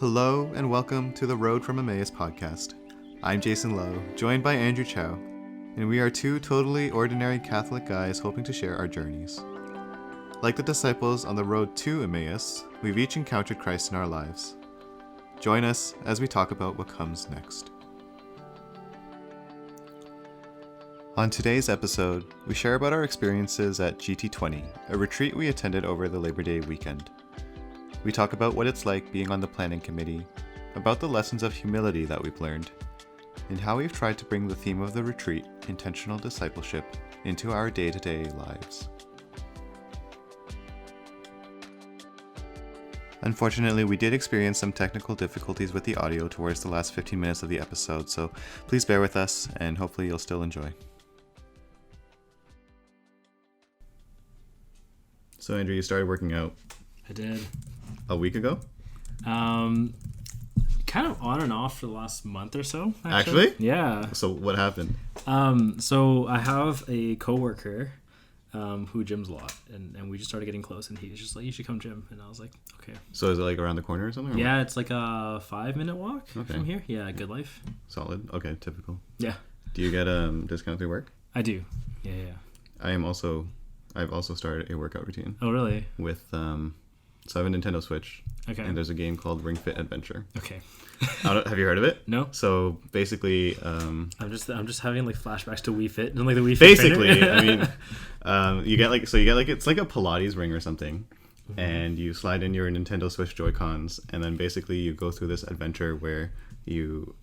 Hello and welcome to the Road from Emmaus podcast. I'm Jason Lowe, joined by Andrew Chow, and we are two totally ordinary Catholic guys hoping to share our journeys. Like the disciples on the road to Emmaus, we've each encountered Christ in our lives. Join us as we talk about what comes next. On today's episode, we share about our experiences at GT20, a retreat we attended over the Labor Day weekend. We talk about what it's like being on the planning committee, about the lessons of humility that we've learned, and how we've tried to bring the theme of the retreat, intentional discipleship, into our day-to-day lives. Unfortunately, we did experience some technical difficulties with the audio towards the last 15 minutes of the episode, so please bear with us, and hopefully you'll still enjoy. So Andrew, you started working out I did. a week ago? Kind of on and off for the last month or so. Actually? Yeah. So what happened? So I have a coworker who gyms a lot, and we just started getting close, and he was just like, "You should come gym," and I was like, "Okay." So is it like around the corner or something? Or Yeah, what? it's like a 5-minute walk from here. Yeah, good life. Solid. Okay, typical. Yeah. Do you get discount through work? I do. Yeah. I've also started a workout routine Oh, really? with so I have a Nintendo Switch. Okay. And there's a game called Ring Fit Adventure. Okay. Have you heard of it? No. So basically, I'm just having like flashbacks to Wii Fit and like the Wii Fit. Basically, I mean, you get like it's like a Pilates ring or something, mm-hmm. and you slide in your Nintendo Switch Joy-Cons, and then basically you go through this adventure where you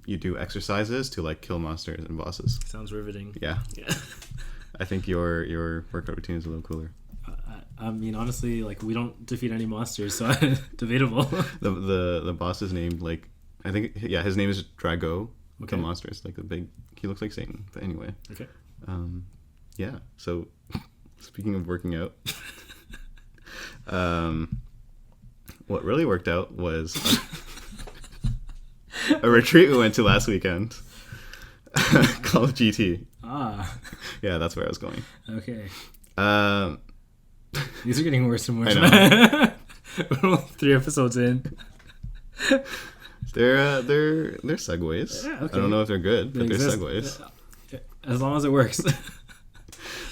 do exercises to like kill monsters and bosses. Sounds riveting. Yeah. I think your workout routine is a little cooler. I mean, honestly, like we don't defeat any monsters, so debatable. The boss is named like his name is Drago. Okay. The monster is like he looks like Satan. But anyway. Okay. Yeah. So speaking of working out, what really worked out was a retreat we went to last weekend called GT. Yeah, that's where I was going. Okay. These are getting worse and worse. I know. We're only 3 episodes in. They're segues. Yeah, okay. I don't know if they're good, but they're exist. segues. As long as it works.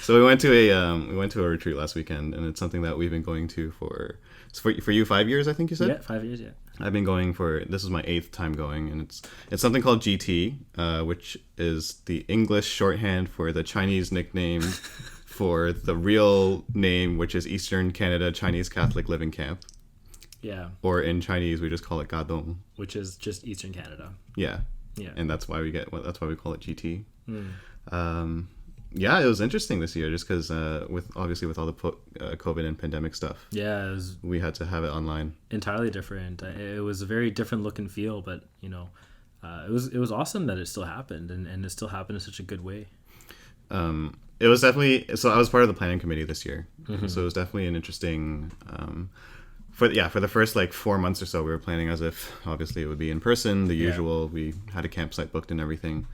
So we went to a retreat last weekend, and it's something that we've been going to for you 5 years, I think you said. Yeah, 5 years. Yeah. I've been going this is my 8th time going, and it's something called GT, which is the English shorthand for the Chinese nickname for the real name, which is Eastern Canada Chinese Catholic Living Camp. Yeah. Or in Chinese, we just call it Gadong, which is just Eastern Canada. Yeah. Yeah. And that's why we call it GT. Yeah, it was interesting this year, just because with all the COVID and pandemic stuff. Yeah, we had to have it online. Entirely different. It was a very different look and feel, but it was awesome that it still happened, and it still happened in such a good way. It was definitely, so I was part of the planning committee this year, mm-hmm. So it was definitely an interesting. For the first like 4 months or so, we were planning as if obviously it would be in person, the usual. We had a campsite booked and everything,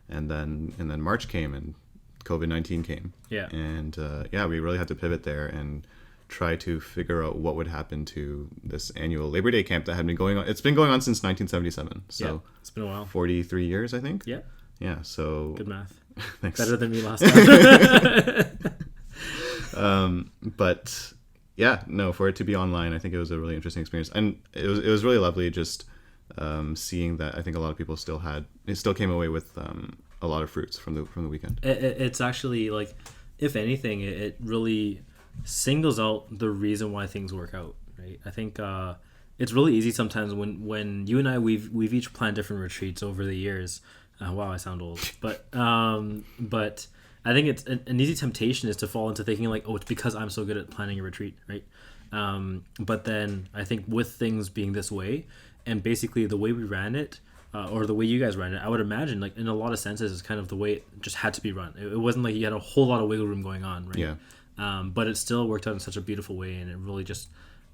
and then March came and COVID-19 came. Yeah. And we really had to pivot there and try to figure out what would happen to this annual Labor Day camp that had been going on. It's been going on since 1977. So it's been a while. 43 years, I think. Yeah. Yeah. So good math. Thanks. Better than me last time. But yeah, no, for it to be online, I think it was a really interesting experience, and it was really lovely just seeing that. I think a lot of people still came away with a lot of fruits from the weekend. It's actually like, if anything, it really singles out the reason why things work out, right? I think it's really easy sometimes when you and I we've each planned different retreats over the years. Wow, I sound old, but I think it's an easy temptation is to fall into thinking like, oh, it's because I'm so good at planning a retreat, right? But then I think with things being this way, and basically the way we ran it, or the way you guys ran it, I would imagine like in a lot of senses is kind of the way it just had to be run. It wasn't like you had a whole lot of wiggle room going on, right? Yeah. But it still worked out in such a beautiful way, and it really just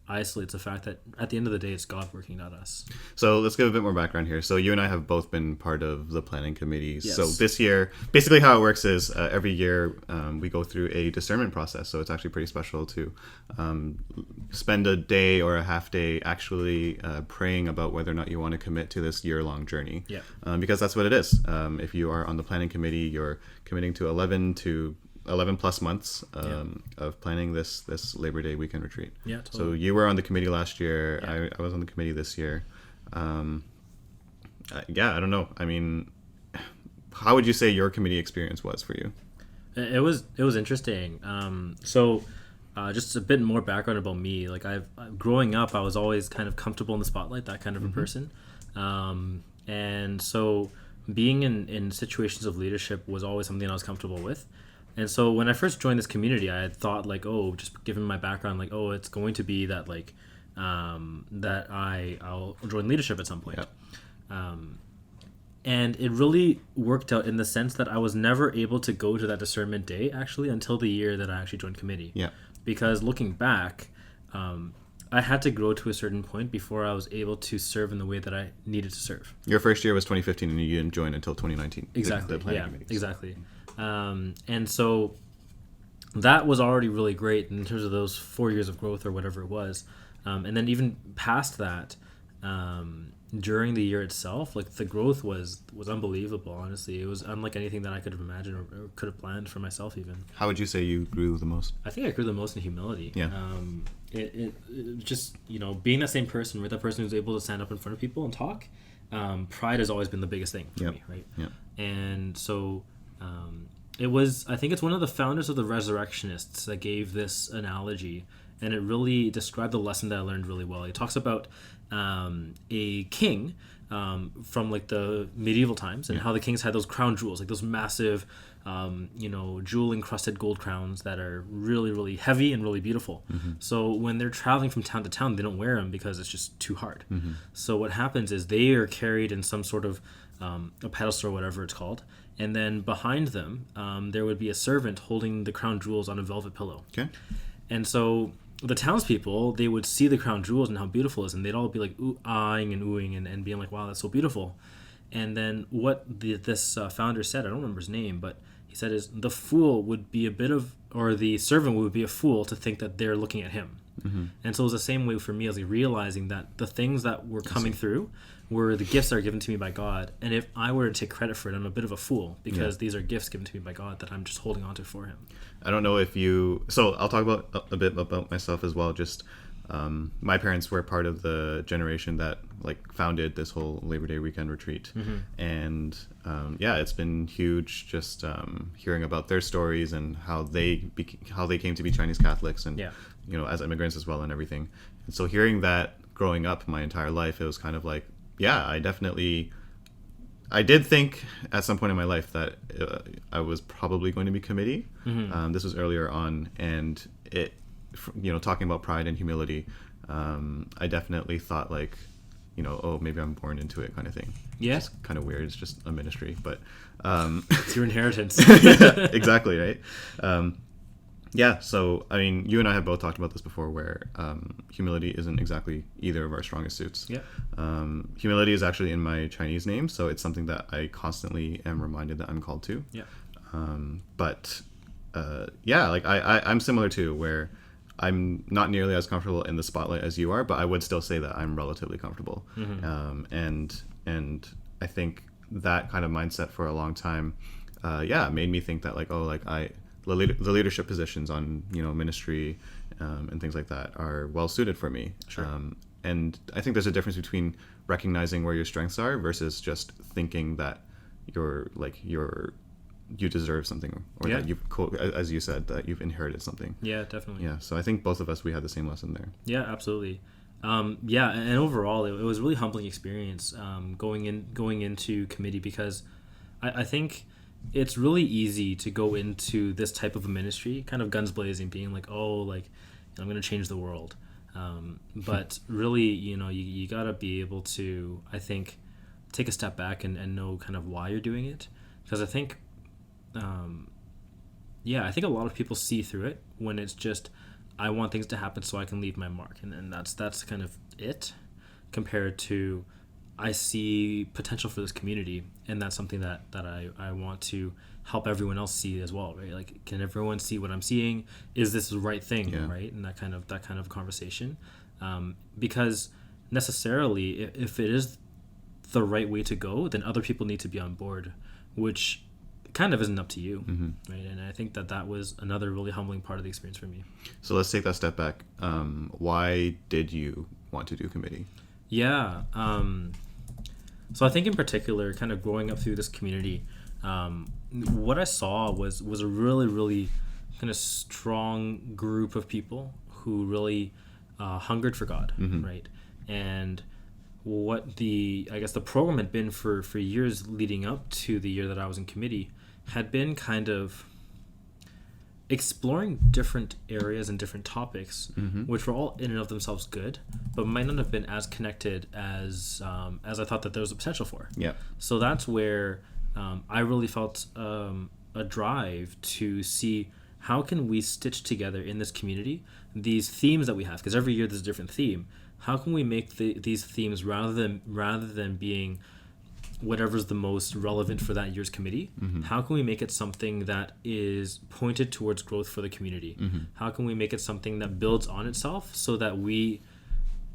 isolates the fact that at the end of the day, it's God working, not us. So let's give a bit more background here. So you and I have both been part of the planning committee. Yes. So this year, basically how it works is every year we go through a discernment process. So it's actually pretty special to spend a day or a half day actually praying about whether or not you want to commit to this year-long journey. Yeah. Because that's what it is. If you are on the planning committee, you're committing to 11 plus months of planning this Labor Day weekend retreat. Yeah, totally. So you were on the committee last year. Yeah. I was on the committee this year. I don't know. I mean, how would you say your committee experience was for you? It was interesting. Just a bit more background about me. Like growing up, I was always kind of comfortable in the spotlight, that kind of a person. And so being in situations of leadership was always something I was comfortable with. And so when I first joined this community, I had thought like, just given my background, like, it's going to be that like, that I'll join leadership at some point. Yeah. And it really worked out in the sense that I was never able to go to that discernment day actually until the year that I actually joined committee. Yeah. Because looking back, I had to grow to a certain point before I was able to serve in the way that I needed to serve. Your first year was 2015 and you didn't join until 2019. Exactly. Exactly. And so that was already really great in terms of those 4 years of growth or whatever it was. And then even past that, during the year itself, like the growth was unbelievable. Honestly, it was unlike anything that I could have imagined or could have planned for myself. Even. How would you say you grew the most? I think I grew the most in humility. Yeah. It just being that same person, right? That person who's able to stand up in front of people and talk. Pride has always been the biggest thing for me, right? Yeah. And so. I think it's one of the founders of the Resurrectionists that gave this analogy, and it really described the lesson that I learned really well. He talks about a king from like the medieval times and how the kings had those crown jewels, like those massive, jewel encrusted gold crowns that are really, really heavy and really beautiful. Mm-hmm. So when they're traveling from town to town, they don't wear them because it's just too hard. Mm-hmm. So what happens is they are carried in some sort of a pedestal or whatever it's called. And then behind them, there would be a servant holding the crown jewels on a velvet pillow. Okay. And so the townspeople, they would see the crown jewels and how beautiful it is, and they'd all be like eyeing and oohing and being like, wow, that's so beautiful. And then what this founder said, I don't remember his name, but he said is the fool would be the servant would be a fool to think that they're looking at him. Mm-hmm. And so it was the same way for me as like realizing that the things that were coming through were the gifts that are given to me by God. And if I were to take credit for it, I'm a bit of a fool because these are gifts given to me by God that I'm just holding on to for him. I don't know if so I'll talk about a bit about myself as well. Just my parents were part of the generation that like founded this whole Labor Day weekend retreat. Mm-hmm. And it's been huge just hearing about their stories and how they came to be Chinese Catholics and as immigrants as well and everything. And so hearing that growing up my entire life, it was kind of like, I did think at some point in my life that I was probably going to be committee. Mm-hmm. This was earlier on, and it, talking about pride and humility, I definitely thought like, maybe I'm born into it kind of thing. Yeah. It's kind of weird. It's just a ministry, but it's your inheritance. Yeah, exactly, right? So, I mean, you and I have both talked about this before where humility isn't exactly either of our strongest suits. Yeah. Humility is actually in my Chinese name, so it's something that I constantly am reminded that I'm called to. Yeah. I'm similar too, where I'm not nearly as comfortable in the spotlight as you are, but I would still say that I'm relatively comfortable. Mm-hmm. And I think that kind of mindset for a long time, made me think that the leadership positions on ministry and things like that are well suited for me. Sure. And I think there's a difference between recognizing where your strengths are versus just thinking that you deserve something or that you've, as you said, that you've inherited something. Yeah, definitely. Yeah, so I think both of us, we had the same lesson there. Yeah, absolutely. And overall, it was a really humbling experience going into committee because I think it's really easy to go into this type of a ministry kind of guns blazing, being like, I'm going to change the world. But really, you got to be able to, I think, take a step back and know kind of why you're doing it. Because I think, I think a lot of people see through it when it's just, I want things to happen so I can leave my mark, and that's kind of it, compared to I see potential for this community, and that's something that I want to help everyone else see as well, right? Like, can everyone see what I'm seeing? Is this the right thing, right? And that kind of conversation, because necessarily, if it is the right way to go, then other people need to be on board, which kind of isn't up to you, right? And I think that was another really humbling part of the experience for me. So let's take that step back. Why did you want to do committee? Yeah. So I think in particular, kind of growing up through this community, what I saw was a really, really kind of strong group of people who really hungered for God, right? And what the program had been for years leading up to the year that I was in committee had been kind of exploring different areas and different topics, which were all in and of themselves good, but might not have been as connected as I thought that there was a potential for. Yeah. So that's where I really felt a drive to see how can we stitch together in this community these themes that we have, because every year there's a different theme. How can we make these themes, rather than being whatever's the most relevant for that year's committee, how can we make it something that is pointed towards growth for the community? How can we make it something that builds on itself, so that we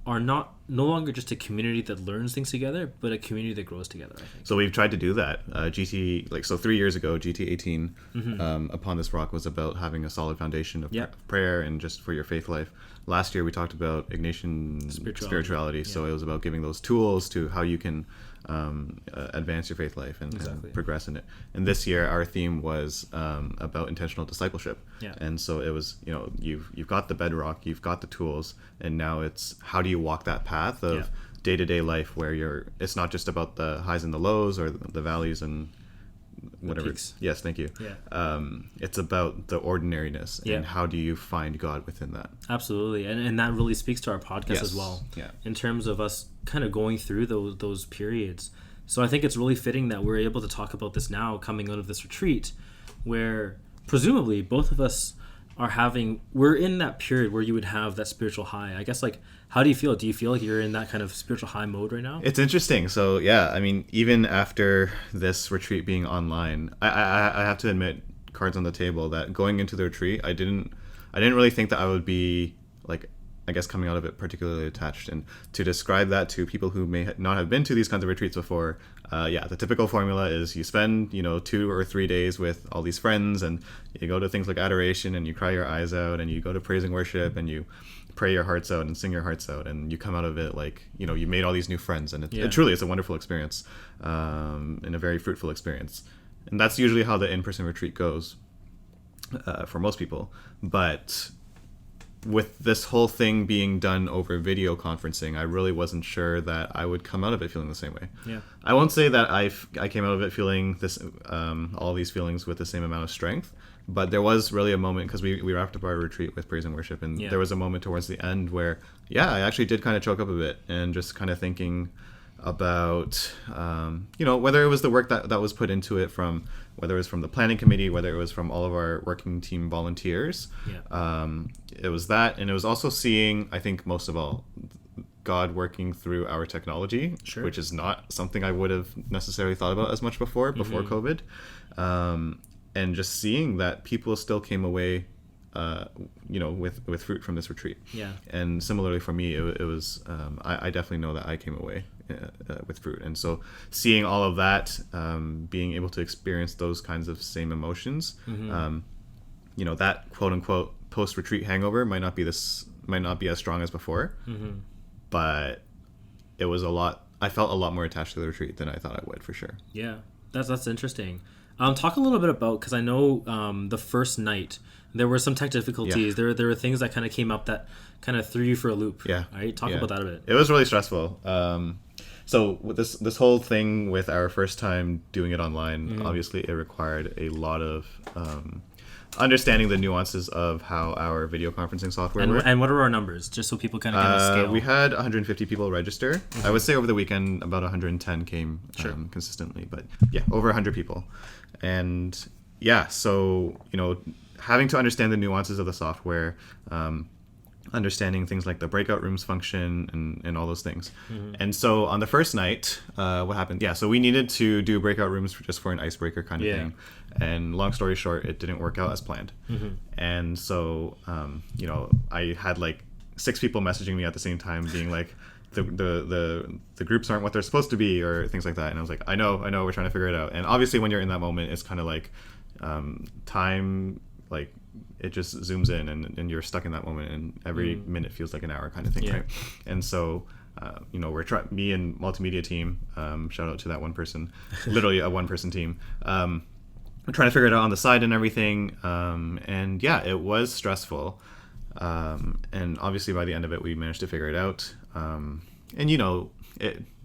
are no longer just a community that learns things together, but a community that grows together, I think. So we've tried to do that. 3 years ago, GT18, Upon This Rock, was about having a solid foundation of prayer and just for your faith life. Last year we talked about Ignatian spirituality. So it was about giving those tools to how you can advance your faith life and progress in it. And this year our theme was about intentional discipleship. And so it was, you've got the bedrock, you've got the tools, and now it's how do you walk that path of day-to-day life where it's not just about the highs and the lows or the valleys and whatever. Yes, thank you. It's about the ordinariness and how do you find God within that. Absolutely. And that really speaks to our podcast as well, in terms of us kind of going through those periods. So I think it's really fitting that we're able to talk about this now, coming out of this retreat, where presumably both of us we're in that period where you would have that spiritual high. I guess, like, how do you feel? Do you feel like you're in that kind of spiritual high mode right now? It's interesting. So even after this retreat being online, I have to admit, cards on the table, that going into the retreat, I didn't really think that I would be, like, I guess, coming out of it particularly attached. And to describe that to people who may not have been to these kinds of retreats before, the typical formula is you spend 2 or 3 days with all these friends, and you go to things like adoration and you cry your eyes out, and you go to praise and worship and you pray your hearts out and sing your hearts out, and you come out of it like you made all these new friends, and it truly is a wonderful experience, and a very fruitful experience. And that's usually how the in-person retreat goes for most people. But with this whole thing being done over video conferencing, I really wasn't sure that I would come out of it feeling the same way. I won't say that I came out of it feeling this all these feelings with the same amount of strength, but there was really a moment, because we wrapped up our retreat with praise and worship, and there was a moment towards the end where I actually did kind of choke up a bit, and just kind of thinking about whether it was the work that was put into it, from whether it was from the planning committee, whether it was from all of our working team volunteers. It was that, and it was also seeing, I think most of all, God working through our technology, which is not something I would have necessarily thought about as much before COVID, and just seeing that people still came away with fruit from this retreat. And similarly for me, it was I definitely know that I came away with fruit. And so seeing all of that, being able to experience those kinds of same emotions, that quote unquote post-retreat hangover might not be as strong as before, but it was I felt a lot more attached to the retreat than I thought I would, for sure. That's interesting. Talk a little bit about, because I know the first night there were some tech difficulties. There were things that kind of came up that kind of threw you for a loop. Right? Talk about that a bit. It was really stressful. So with this whole thing with our first time doing it online, obviously it required a lot of understanding the nuances of how our video conferencing software works. And what are our numbers, just so people kind of get a scale? We had 150 people register. I would say over the weekend about 110 came consistently, but over 100 people. And so having to understand the nuances of the software, understanding things like the breakout rooms function and all those things. And so on the first night, what happened? Yeah, so we needed to do breakout rooms just for an icebreaker kind of thing. And long story short, it didn't work out as planned. And so, you know, I had like 6 people messaging me at the same time being like, the groups aren't what they're supposed to be, or things like that. And I was like, I know, we're trying to figure it out. And obviously when you're in that moment, it's kind of like time, like it just zooms in and you're stuck in that moment, and every minute feels like an hour kind of thing, right? And so you know, me and multimedia team, shout out to that one person, literally a one person team, we're trying to figure it out on the side and everything, and yeah, it was stressful, and obviously by the end of it we managed to figure it out, and you know,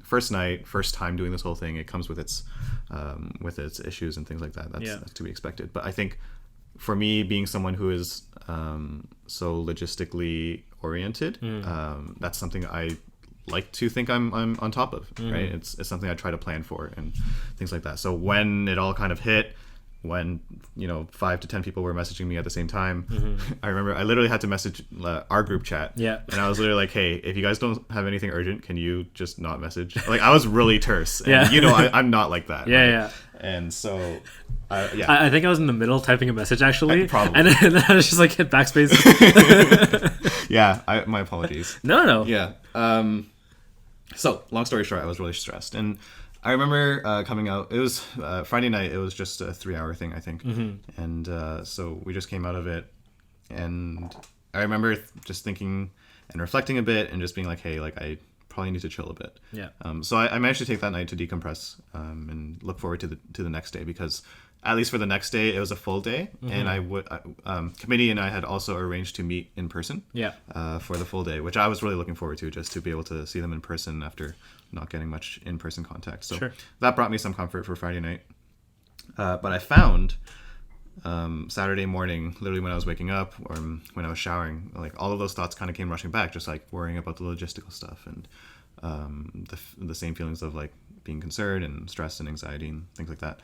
first time doing this whole thing, it comes with its issues and things like that. That's to be expected. But I think for me, being someone who is so logistically oriented, that's something I like to think I'm on top of, right? It's something I try to plan for and things like that. So when it all kind of hit, when, you know, 5 to 10 people were messaging me at the same time, I remember I literally had to message our group chat, and I was literally like, hey, if you guys don't have anything urgent, can you just not message? Like, I was really terse, and you know, I'm not like that, right? And so I think I was in the middle typing a message actually, probably. and then I was just like hit backspace. My apologies. No. So long story short, I was really stressed, and I remember coming out. It was Friday night. It was just a 3-hour thing, I think, and so we just came out of it, and I remember just thinking and reflecting a bit, and just being like, hey, like I probably need to chill a bit. So I managed to take that night to decompress, and look forward to the next day, because at least for the next day, it was a full day, and committee and I had also arranged to meet in person for the full day, which I was really looking forward to, just to be able to see them in person after not getting much in-person contact. So that brought me some comfort for Friday night. But I found Saturday morning, literally when I was waking up or when I was showering, like all of those thoughts kind of came rushing back, just like worrying about the logistical stuff and the same feelings of like being concerned and stress and anxiety and things like that.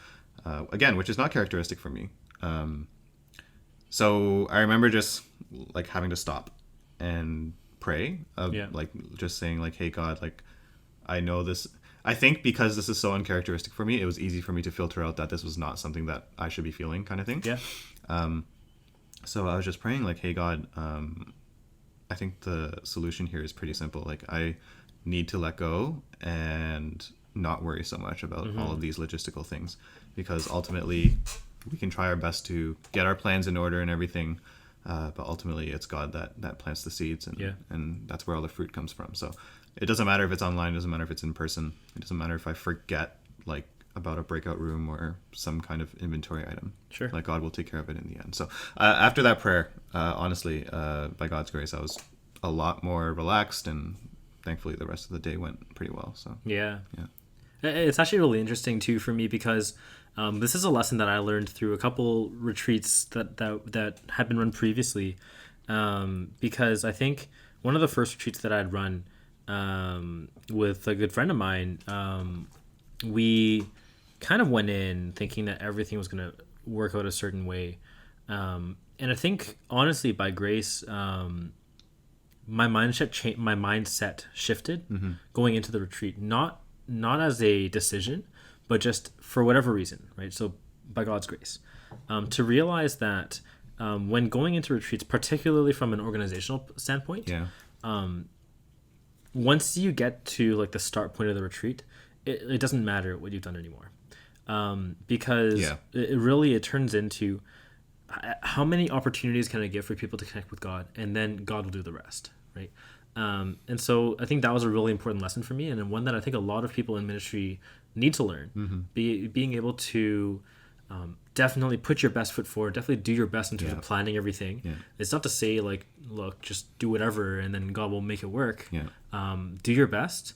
Again, which is not characteristic for me. So I remember just like having to stop and pray, like just saying like, hey God, like I know this. I think because this is so uncharacteristic for me, it was easy for me to filter out that this was not something that I should be feeling, kind of thing. So I was just praying like, hey God, I think the solution here is pretty simple. Like I need to let go and not worry so much about all of these logistical things, because ultimately we can try our best to get our plans in order and everything, but ultimately it's God that plants the seeds, and that's where all the fruit comes from. So it doesn't matter if it's online, it doesn't matter if it's in person, it doesn't matter if I forget like about a breakout room or some kind of inventory item. Like God will take care of it in the end. So after that prayer, honestly, by God's grace, I was a lot more relaxed, and thankfully the rest of the day went pretty well. So it's actually really interesting too for me, because this is a lesson that I learned through a couple retreats that had been run previously, because I think one of the first retreats that I'd run with a good friend of mine, we kind of went in thinking that everything was going to work out a certain way, and I think honestly by grace, my mindset shifted going into the retreat, not as a decision, but just for whatever reason, right? So by God's grace, to realize that when going into retreats, particularly from an organizational standpoint, once you get to like the start point of the retreat, it doesn't matter what you've done anymore, because it turns into how many opportunities can I give for people to connect with God, and then God will do the rest, right? And so I think that was a really important lesson for me, and one that I think a lot of people in ministry need to learn. Being able to definitely put your best foot forward, definitely do your best in terms of planning everything. It's not to say like, look, just do whatever and then God will make it work. Do your best,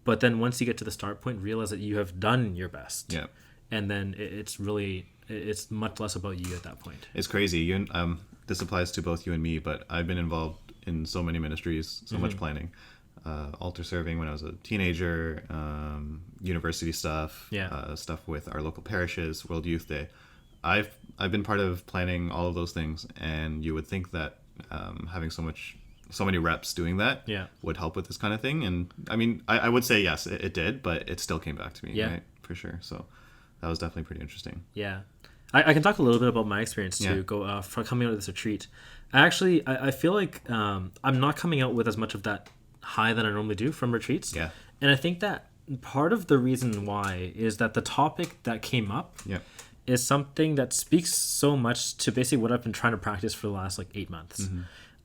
but then once you get to the start point, realize that you have done your best. And then it's much less about you at that point. It's crazy. This applies to both you and me, but I've been involved in so many ministries, so much planning, altar serving when I was a teenager, university stuff, stuff with our local parishes, World Youth Day. I've been part of planning all of those things, and you would think that having so many reps doing that would help with this kind of thing. And I mean, I would say yes, it did, but it still came back to me, right? For sure. So that was definitely pretty interesting. Yeah. I can talk a little bit about my experience too. For coming out of this retreat. I feel like I'm not coming out with as much of that high that I normally do from retreats. Yeah. And I think that part of the reason why is that the topic that came up is something that speaks so much to basically what I've been trying to practice for the last 8 months.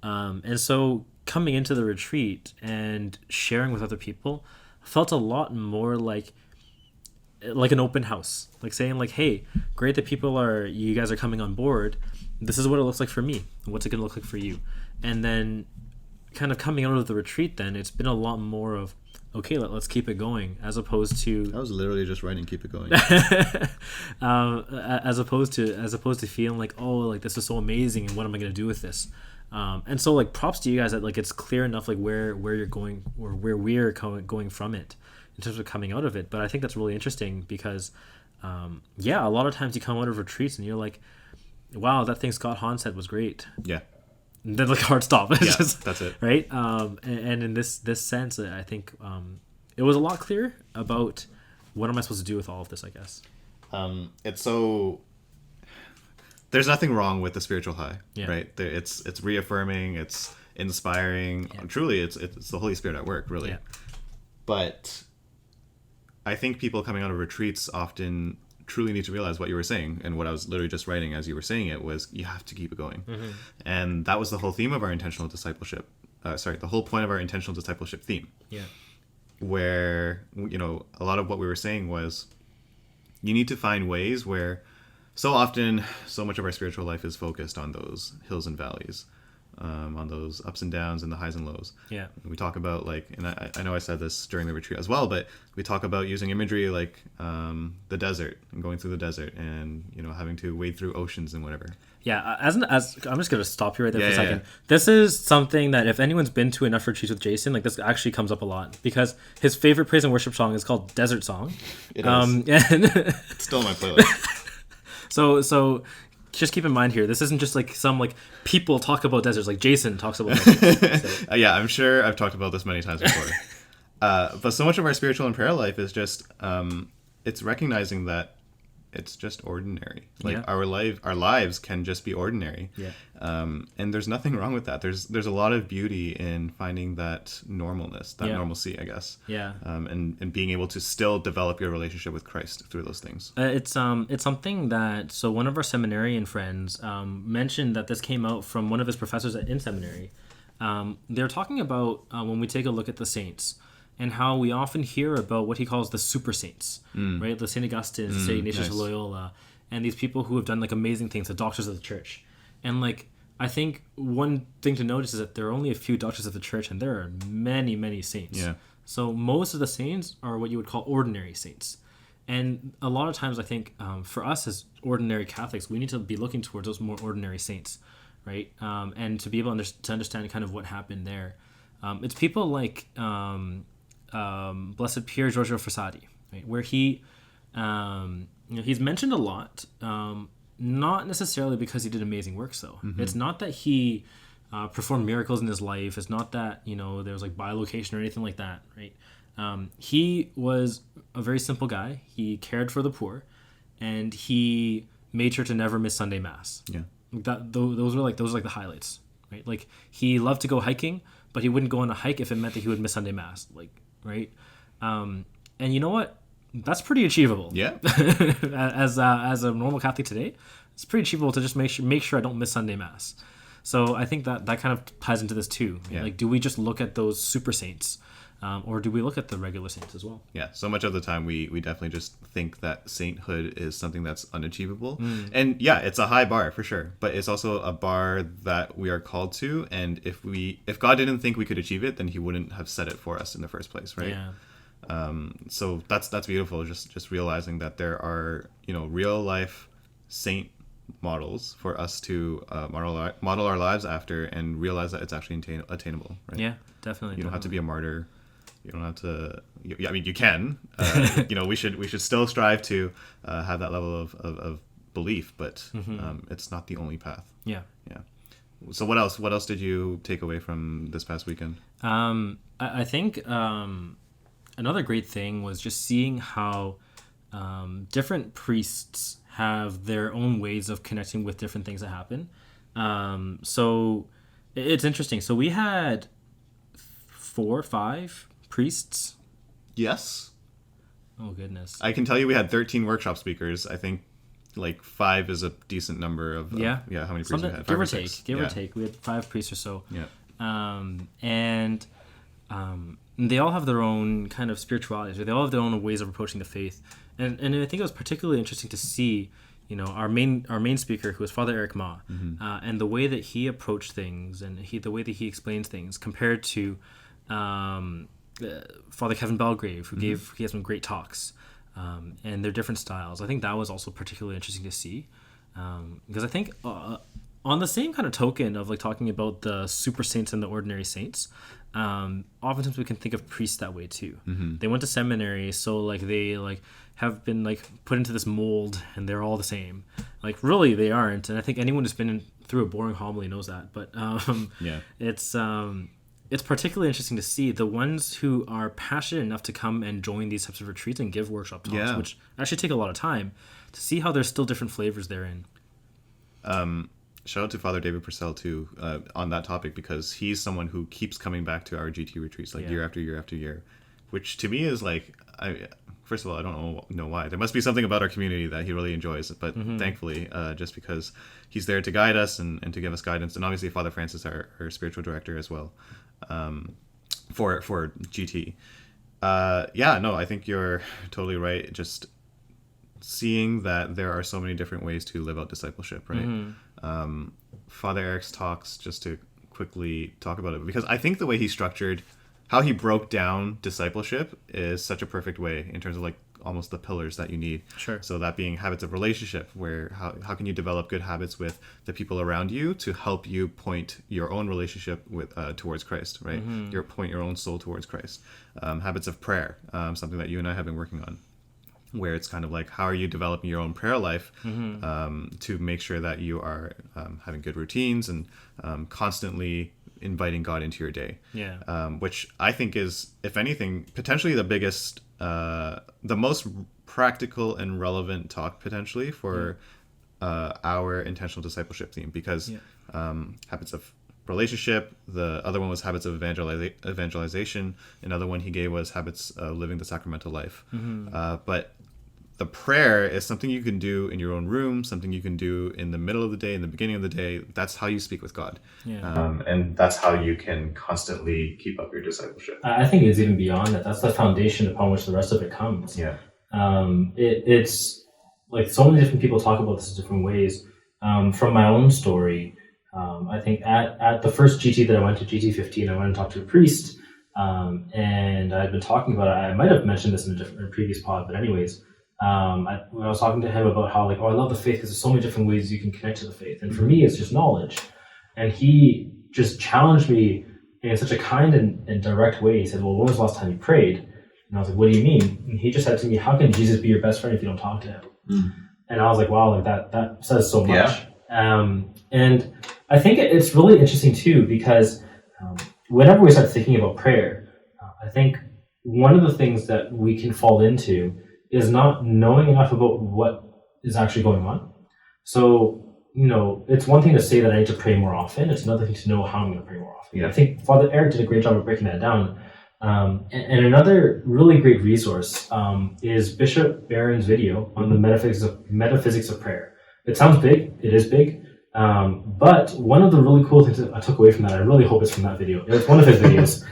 And so coming into the retreat and sharing with other people felt a lot more like an open house, like saying hey, great that you guys are coming on board. This is what it looks like for me. What's it going to look like for you? And then kind of coming out of the retreat, then it's been a lot more of, okay, let's keep it going, as opposed to... I was literally just writing keep it going. As opposed to feeling this is so amazing and what am I going to do with this? And so props to you guys that it's clear enough where you're going or where we're going from it in terms of coming out of it. But I think that's really interesting because a lot of times you come out of retreats and you're like, wow, that thing Scott Hahn said was great. Yeah. And then hard stop. That's it. Right. And in this sense, I think it was a lot clearer about what am I supposed to do with all of this, I guess. It's so... There's nothing wrong with the spiritual high, right? It's reaffirming, it's inspiring. Truly, it's the Holy Spirit at work, really. But I think people coming out of retreats often truly need to realize what you were saying, and what I was literally just writing as you were saying it was you have to keep it going. And that was the whole theme of our intentional discipleship. The whole point of our intentional discipleship theme. Where, a lot of what we were saying was you need to find ways where so often, so much of our spiritual life is focused on those hills and valleys, on those ups and downs and the highs and lows. Yeah. We talk about and I know I said this during the retreat as well, but we talk about using imagery like the desert and going through the desert and, having to wade through oceans and whatever. Yeah. As I'm just going to stop you right there for a second. Yeah. This is something that if anyone's been to enough retreats with Jason, this actually comes up a lot because his favorite praise and worship song is called Desert Song. It is. It's still on my playlist. So just keep in mind here, this isn't just some people talk about deserts, Jason talks about deserts. So. Yeah, I'm sure I've talked about this many times before. But so much of our spiritual and prayer life is just, it's recognizing that it's just ordinary. Our lives can just be ordinary. And there's nothing wrong with that. There's a lot of beauty in finding that normalness, that normalcy, I guess. And being able to still develop your relationship with Christ through those things. It's something that one of our seminarian friends mentioned that this came out from one of his professors in seminary. They're talking about when we take a look at the saints and how we often hear about what he calls the super saints, right? The St. Augustine, St. Ignatius of Loyola, and these people who have done amazing things, the doctors of the church. And I think one thing to notice is that there are only a few doctors of the church and there are many, many saints. Yeah. So most of the saints are what you would call ordinary saints. And a lot of times I think for us as ordinary Catholics, we need to be looking towards those more ordinary saints, right? And to be able to understand kind of what happened there. It's people like Blessed Pier Giorgio Frassati, right? Where he, he's mentioned a lot, not necessarily because he did amazing works, though. It's not that he performed miracles in his life. It's not that, there was bilocation or anything like that, right? He was a very simple guy. He cared for the poor, and he made sure to never miss Sunday Mass. Yeah. Those were the highlights, right? He loved to go hiking, but he wouldn't go on a hike if it meant that he would miss Sunday Mass, right? And you know what? That's pretty achievable. Yeah. as a normal Catholic today, it's pretty achievable to just make sure I don't miss Sunday Mass. So I think that kind of ties into this too. Right? Yeah. Do we just look at those super saints, or do we look at the regular saints as well? Yeah. So much of the time we definitely just think that sainthood is something that's unachievable. And yeah, it's a high bar for sure, but it's also a bar that we are called to. And if God didn't think we could achieve it, then he wouldn't have set it for us in the first place. Right. Yeah. So that's beautiful. Just realizing that there are, real life saint models for us to model our lives after, and realize that it's actually attainable. Right? Yeah, definitely. You don't have to be a martyr. You don't have to. I mean, you can. We should still strive to have that level of belief, but it's not the only path. Yeah. So what else did you take away from this past weekend? I think another great thing was just seeing how different priests have their own ways of connecting with different things that happen. So it's interesting. So we had 4 or 5 priests. Yes. Oh, goodness. I can tell you we had 13 workshop speakers. I think like 5 is a decent number of... Yeah. How many priests we had? Give or take. We had 5 priests or so. Yeah. And they all have their own kind of spiritualities, or they all have their own ways of approaching the faith. And I think it was particularly interesting to see, our main speaker, who was Father Eric Ma, and the way that he approached things and the way that he explains things compared to Father Kevin Belgrave, who he had some great talks, and their different styles. I think that was also particularly interesting to see, because I think on the same kind of token of like talking about the super saints and the ordinary saints, oftentimes we can think of priests that way too. They went to seminary, so like they like have been like put into this mold and they're all the same. Like really they aren't, and I think anyone who's been through a boring homily knows that. But it's particularly interesting to see the ones who are passionate enough to come and join these types of retreats and give workshop talks, which actually take a lot of time, to see how there's still different flavors therein. Shout out to Father David Purcell too on that topic, because he's someone who keeps coming back to our GT retreats year after year after year, which to me is like, first of all, I don't know why. There must be something about our community that he really enjoys, but thankfully, just because he's there to guide us and to give us guidance, and obviously Father Francis, our spiritual director as well, for GT. I think you're totally right. Just seeing that there are so many different ways to live out discipleship, right? Father Eric's talks, just to quickly talk about it, because I think the way he structured, how he broke down discipleship is such a perfect way in terms of like almost the pillars that you need. Sure. So that being habits of relationship, where how can you develop good habits with the people around you to help you point your own relationship with towards Christ, right? Point your own soul towards Christ. Habits of prayer, something that you and I have been working on, where it's kind of like, how are you developing your own prayer life to make sure that you are having good routines and constantly inviting God into your day. Which I think is, if anything, potentially the biggest, the most practical and relevant talk potentially for our intentional discipleship theme, because habits of relationship, the other one was habits of evangelization, another one he gave was habits of living the sacramental life. But the prayer is something you can do in your own room, something you can do in the middle of the day, in the beginning of the day. That's how you speak with God. And that's how you can constantly keep up your discipleship. I think it's even beyond that. That's the foundation upon which the rest of it comes. It's like so many different people talk about this in different ways. From my own story, I think at the first GT that I went to, GT20, I went and talked to a priest, and I'd been talking about it. I might have mentioned this in a previous pod, but anyways, I was talking to him about how, like, I love the faith because there's so many different ways you can connect to the faith. And for me, it's just knowledge. And he just challenged me in such a kind and direct way. He said, well, when was the last time you prayed? And I was like, what do you mean? And he just said to me, how can Jesus be your best friend if you don't talk to him? And I was like, wow, like that says so much. And I think it's really interesting too, because whenever we start thinking about prayer, I think one of the things that we can fall into is not knowing enough about what is actually going on. So, it's one thing to say that I need to pray more often. It's another thing to know how I'm going to pray more often. I think Father Eric did a great job of breaking that down. And another really great resource is Bishop Barron's video on the metaphysics of prayer. It sounds big. It is big. But one of the really cool things that I took away from that, I really hope it's from that video, it's one of his videos,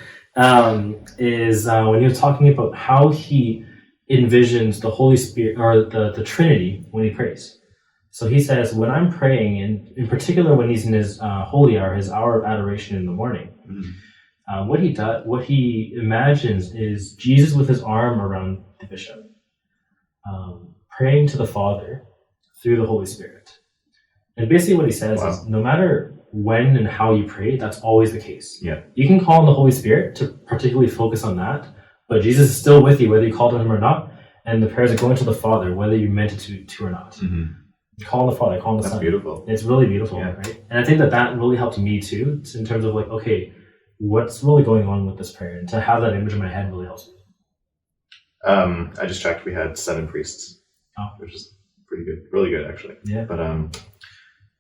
is when he was talking about how he envisions the Holy Spirit, or the Trinity, when he prays. So he says, when I'm praying, and in particular when he's in his holy hour, his hour of adoration in the morning, what he imagines is Jesus with his arm around the bishop, praying to the Father through the Holy Spirit. And basically what he says is, no matter when and how you pray, that's always the case. You can call on the Holy Spirit to particularly focus on that, but Jesus is still with you, whether you called on him or not, and the prayers are going to the Father, whether you meant it to or not. Call on the Father, call on the That's Son. beautiful. It's really beautiful, Yeah. right? And I think that really helped me too, in terms of like, okay, what's really going on with this prayer? And to have that image in my head really helps me. I just checked. We had 7 priests, which is pretty good, really good actually. Yeah. But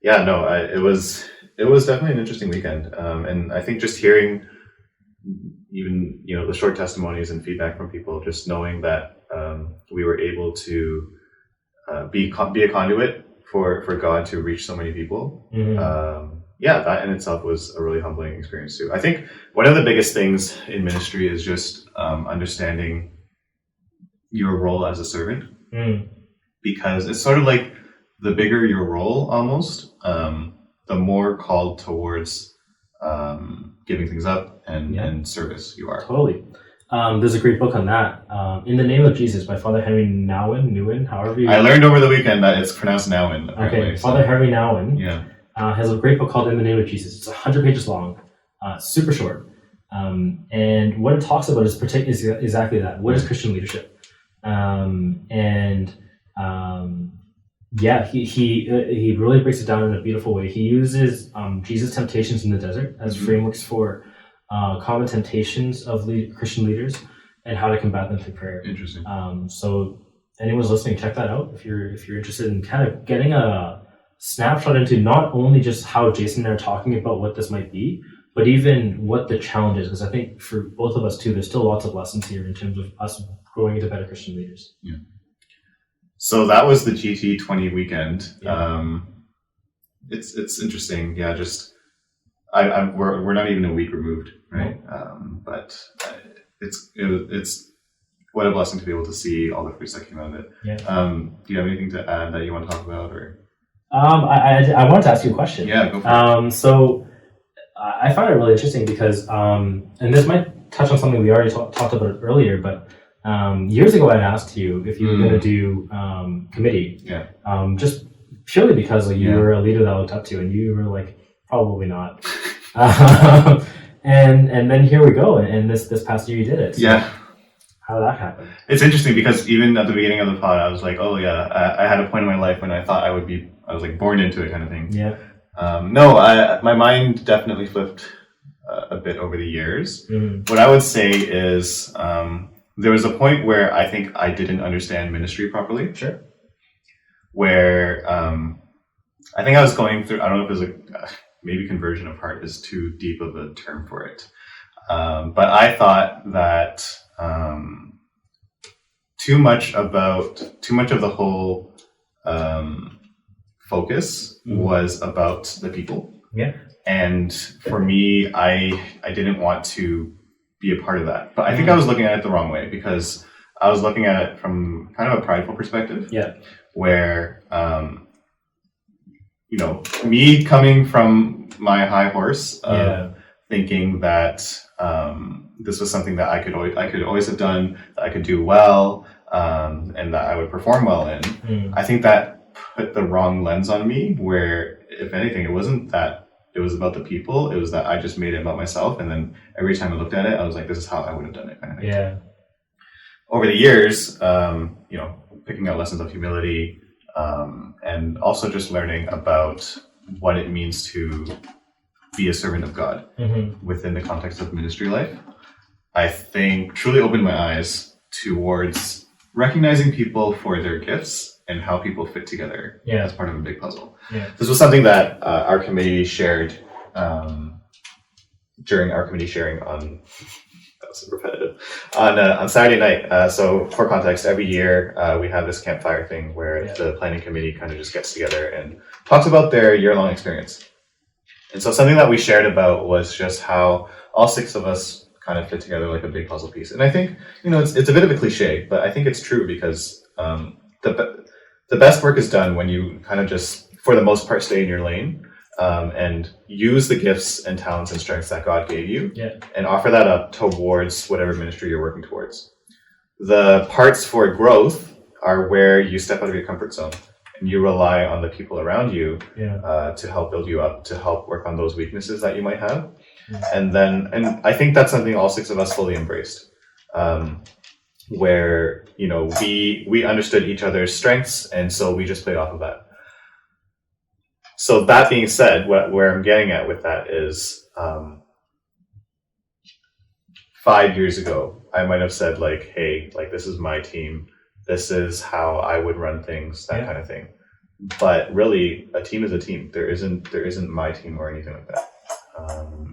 yeah, no, it was definitely an interesting weekend, and I think just hearing even the short testimonies and feedback from people, just knowing that we were able to be a conduit for God to reach so many people. Yeah, that in itself was a really humbling experience too. I think one of the biggest things in ministry is just understanding your role as a servant, because it's sort of like the bigger your role, almost, the more called towards giving things up and service you are. Totally. There's a great book on that. In the Name of Jesus by Father Henry Nouwen, however you... I learned over the weekend that it's pronounced Nouwen. Okay, Father Henry Nouwen has a great book called In the Name of Jesus. It's 100 pages long, super short. And what it talks about is exactly that. What is Christian leadership? He really breaks it down in a beautiful way. He uses Jesus' temptations in the desert as frameworks for common temptations of Christian leaders and how to combat them through prayer. Interesting. So anyone's listening, check that out if you're interested in kind of getting a snapshot into not only just how Jason and I are talking about what this might be, but even what the challenge is. Because I think for both of us too, there's still lots of lessons here in terms of us growing into better Christian leaders. Yeah. So that was the GT20 weekend. Yeah. It's interesting. Yeah, just we're not even a week removed, right? But it's what a blessing to be able to see all the fruits that came out of it. Yeah. Do you have anything to add that you want to talk about, or? I wanted to ask you a question. Yeah, go for it. So I find it really interesting because, and this might touch on something we already talked about earlier, but years ago I asked you if you were going to do committee. Yeah. Just purely because you were a leader that I looked up to, and you were like, probably not. And then here we go, and this past year you did it. So yeah. How did that happen? It's interesting because even at the beginning of the pod, I was like, oh yeah, I had a point in my life when I thought I was like born into it kind of thing. Yeah. My mind definitely flipped a bit over the years. What I would say is there was a point where I think I didn't understand ministry properly. Sure. Where I think I was going through, I don't know if it was maybe conversion of heart is too deep of a term for it. But I thought that too much of the whole focus was about the people. Yeah. And for me, I didn't want to be a part of that. But I think I was looking at it the wrong way, because I was looking at it from kind of a prideful perspective. Yeah. Where me coming from my high horse of thinking that this was something that I could always have done, that I could do well, and that I would perform well in. I think that put the wrong lens on me, where if anything, it wasn't that it was about the people, it was that I just made it about myself, and then every time I looked at it, I was like, this is how I would have done it, kind of thing. Yeah. Over the years, picking out lessons of humility, and also just learning about what it means to be a servant of God within the context of ministry life, I think truly opened my eyes towards recognizing people for their gifts and how people fit together as part of a big puzzle. Yeah. This was something that our committee shared during our committee sharing on, that was repetitive, on Saturday night. So for context, every year we have this campfire thing where the planning committee kind of just gets together and talks about their year-long experience. And so something that we shared about was just how all 6 of us kind of fit together like a big puzzle piece. And I think, it's a bit of a cliche, but I think it's true, because the best work is done when you kind of just, for the most part, stay in your lane, and use the gifts and talents and strengths that God gave you, and offer that up towards whatever ministry you're working towards. The parts for growth are where you step out of your comfort zone and you rely on the people around you to help build you up, to help work on those weaknesses that you might have. And I think that's something all 6 of us fully embraced, where we understood each other's strengths, and so we just played off of that. So that being said, where I'm getting at with that is 5 years ago, I might have said like, hey, like this is my team. This is how I would run things, that kind of thing. But really, a team is a team. There isn't my team or anything like that.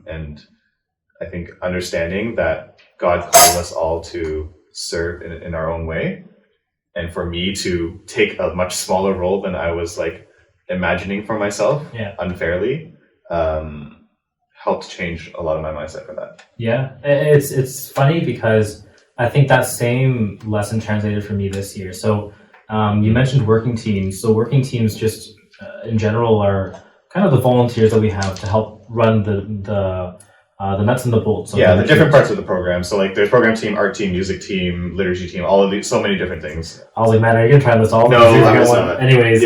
And I think understanding that God called us all to serve in our own way, and for me to take a much smaller role than I was like imagining for myself unfairly, helped change a lot of my mindset for that. Yeah, it's funny because I think that same lesson translated for me this year. So you mentioned working teams. So working teams just in general are kind of the volunteers that we have to help run the nuts and the bolts. The different parts of the program. So like there's program team, art team, music team, liturgy team, all of these, so many different things. I was like, man, are you going to try this all? No, I'm not. Anyways,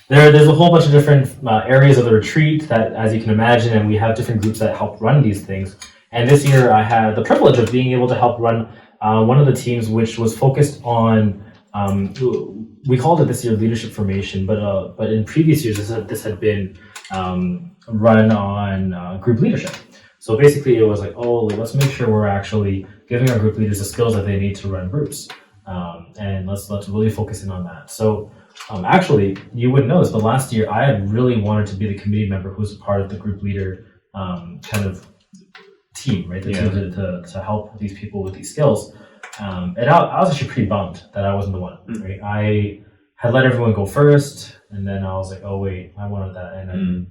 there's a whole bunch of different areas of the retreat that, as you can imagine, and we have different groups that help run these things. And this year I had the privilege of being able to help run one of the teams, which was focused on, we called it this year leadership formation, but in previous years this had been run on group leadership. So basically it was like, let's make sure we're actually giving our group leaders the skills that they need to run groups. And let's really focus in on that. So actually, you wouldn't know this, but last year I had really wanted to be the committee member who was a part of the group leader kind of team, right? The team to help these people with these skills. And I was actually pretty bummed that I wasn't the one, right? I had let everyone go first, and then I was like, oh wait, I wanted that, and then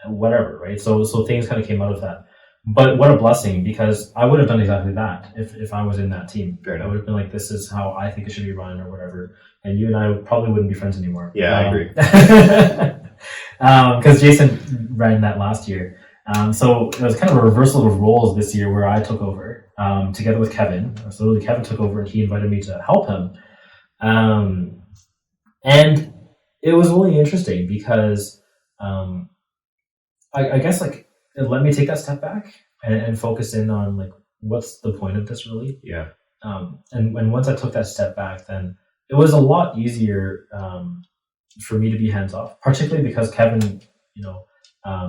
whatever, right? So things kind of came out of that. But what a blessing, because I would have done exactly that if I was in that team. Fair enough. I would have been like, this is how I think it should be run or whatever. And you and I probably wouldn't be friends anymore. Yeah, I agree. Because Jason ran that last year. So it was kind of a reversal of roles this year where I took over together with Kevin. So literally Kevin took over and he invited me to help him. And it was really interesting because I guess like it let me take that step back and focus in on like, what's the point of this really? Yeah. And once I took that step back, then it was a lot easier for me to be hands off, particularly because Kevin,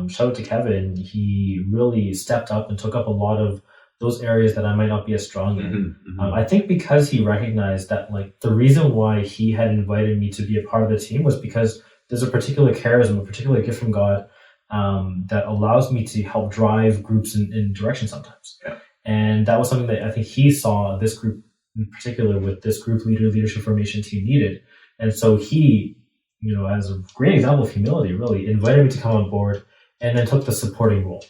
shout out to Kevin, he really stepped up and took up a lot of those areas that I might not be as strong in. I think because he recognized that like the reason why he had invited me to be a part of the team was because there's a particular charisma, a particular gift from God that allows me to help drive groups in direction sometimes. Yeah. And that was something that I think he saw this group in particular with this group leadership formation team needed. And so he, as a great example of humility, really invited me to come on board and then took the supporting role.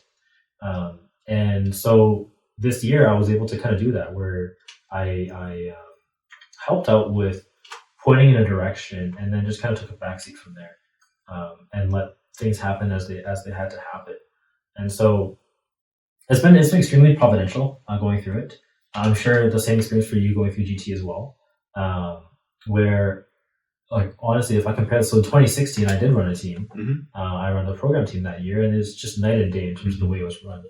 And so this year I was able to kind of do that where I helped out with pointing in a direction and then just kind of took a backseat from there and let things happen as they had to happen. And so it's been extremely providential going through it. I'm sure the same experience for you going through GT as well, where like honestly, if I compare this, so in 2016 I did run a team. I ran the program team that year, and it's just night and day in terms of the way it was run.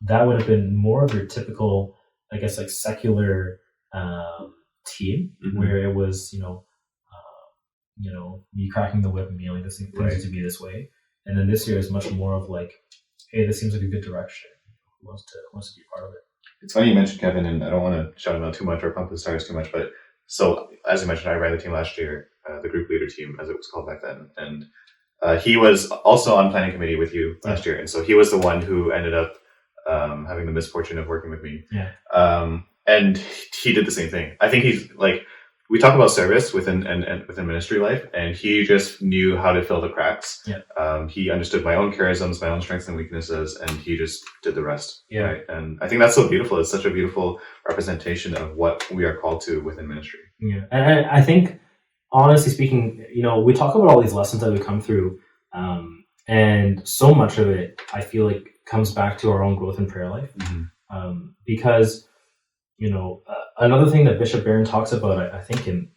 That would have been more of your typical, I guess, like secular team, where it was, me cracking the whip and being like, this thing needs to be this way. And then this year is much more of like, hey, this seems like a good direction. Who wants to be part of it? It's funny you mentioned Kevin, and I don't want to shout him out too much or pump his tires too much, but so as I mentioned, I ran the team last year, the group leader team, as it was called back then, and he was also on planning committee with you last year, and so he was the one who ended up having the misfortune of working with me. And he did the same thing. I think he's like, we talk about service within ministry life, and he just knew how to fill the cracks. He understood my own charisms, my own strengths and weaknesses, and he just did the rest. Right? And I think that's so beautiful. It's such a beautiful representation of what we are called to within ministry. Yeah, and I think, honestly speaking, we talk about all these lessons that we come through, and so much of it, I feel like, comes back to our own growth in prayer life, because. Another thing that Bishop Barron talks about, I think in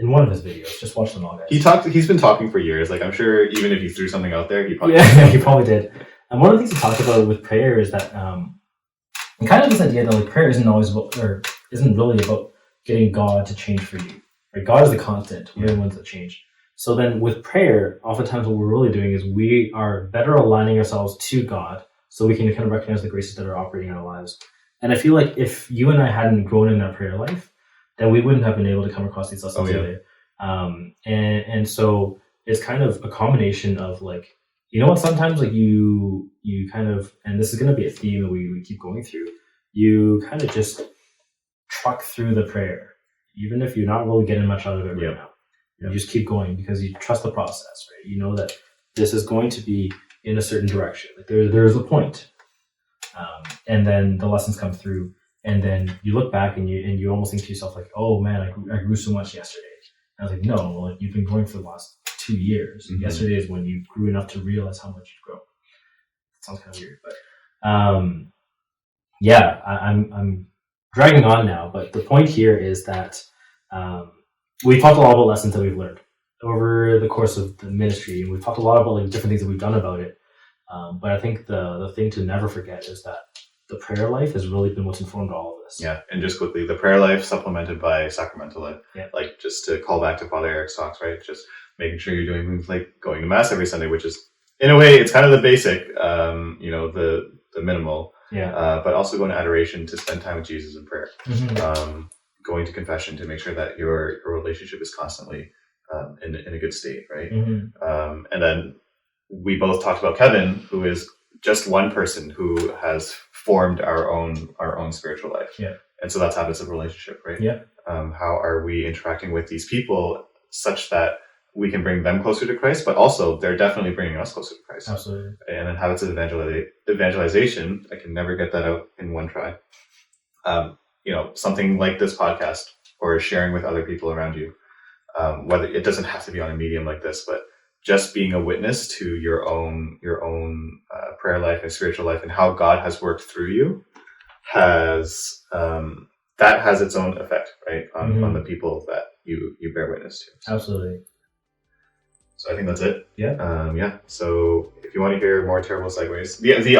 one of his videos, just watch them all, guys. He's been talking for years. Like, I'm sure even if he threw something out there, he probably he probably did. And one of the things he talked about with prayer is that, kind of this idea that like prayer isn't always about, or isn't really about getting God to change for you. Right? God is the constant. We're the ones that change. So then with prayer, oftentimes what we're really doing is we are better aligning ourselves to God so we can kind of recognize the graces that are operating in our lives. And I feel like if you and I hadn't grown in that prayer life, then we wouldn't have been able to come across these lessons either. And so it's kind of a combination of like, you know what, sometimes like you kind of, and this is going to be a theme that we keep going through, you kind of just truck through the prayer, even if you're not really getting much out of it right now. You just keep going because you trust the process, right? You know that this is going to be in a certain direction. Like there's a point. And then the lessons come through, and then you look back and you almost think to yourself like, oh man, I grew so much yesterday. And I was like, no, like you've been growing for the last 2 years. Mm-hmm. Yesterday is when you grew enough to realize how much you've grown. It sounds kind of weird, but I'm dragging on now. But the point here is that we've talked a lot about lessons that we've learned over the course of the ministry, and we've talked a lot about like different things that we've done about it. But I think the thing to never forget is that the prayer life has really been what's informed all of this. Yeah, and just quickly, the prayer life supplemented by sacramental life. Yeah. Like just to call back to Father Eric's talks, right? Just making sure you're doing things like going to Mass every Sunday, which is, in a way, it's kind of the basic, the minimal. Yeah. But also going to adoration to spend time with Jesus in prayer. Mm-hmm. Going to confession to make sure that your relationship is constantly in a good state, right? Mm-hmm. And then we both talked about Kevin, who is just one person who has formed our own spiritual life. Yeah. And so that's habits of relationship, right? Yeah. How are we interacting with these people such that we can bring them closer to Christ, but also they're definitely bringing us closer to Christ. Absolutely. And then habits of evangelization, I can never get that out in one try. Something like this podcast or sharing with other people around you, whether it doesn't have to be on a medium like this, but just being a witness to your own prayer life and spiritual life and how God has worked through you has its own effect, right, on the people that you bear witness to. Absolutely. So I think that's it. Yeah. So if you want to hear more terrible segues, the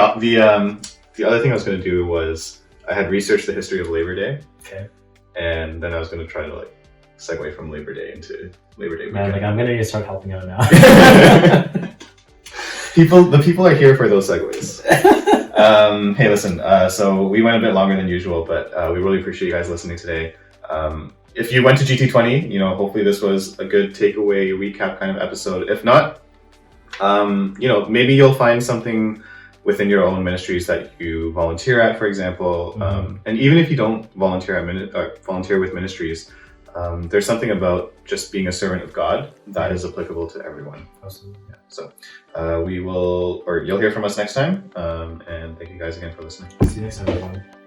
other thing I was going to do was I had researched the history of Labor Day. Okay. And then I was going to try to segue from Labor Day into Labor Day weekend. Man, I'm going to need to start helping out now. The people are here for those segues. Hey, listen. So we went a bit longer than usual, but we really appreciate you guys listening today. If you went to GT20, hopefully this was a good takeaway recap kind of episode. If not, maybe you'll find something within your own ministries that you volunteer at, for example. Mm-hmm. And even if you don't volunteer with ministries, there's something about just being a servant of God that is applicable to everyone. Absolutely. Yeah. So you'll hear from us next time. And thank you guys again for listening. See you next time, everyone.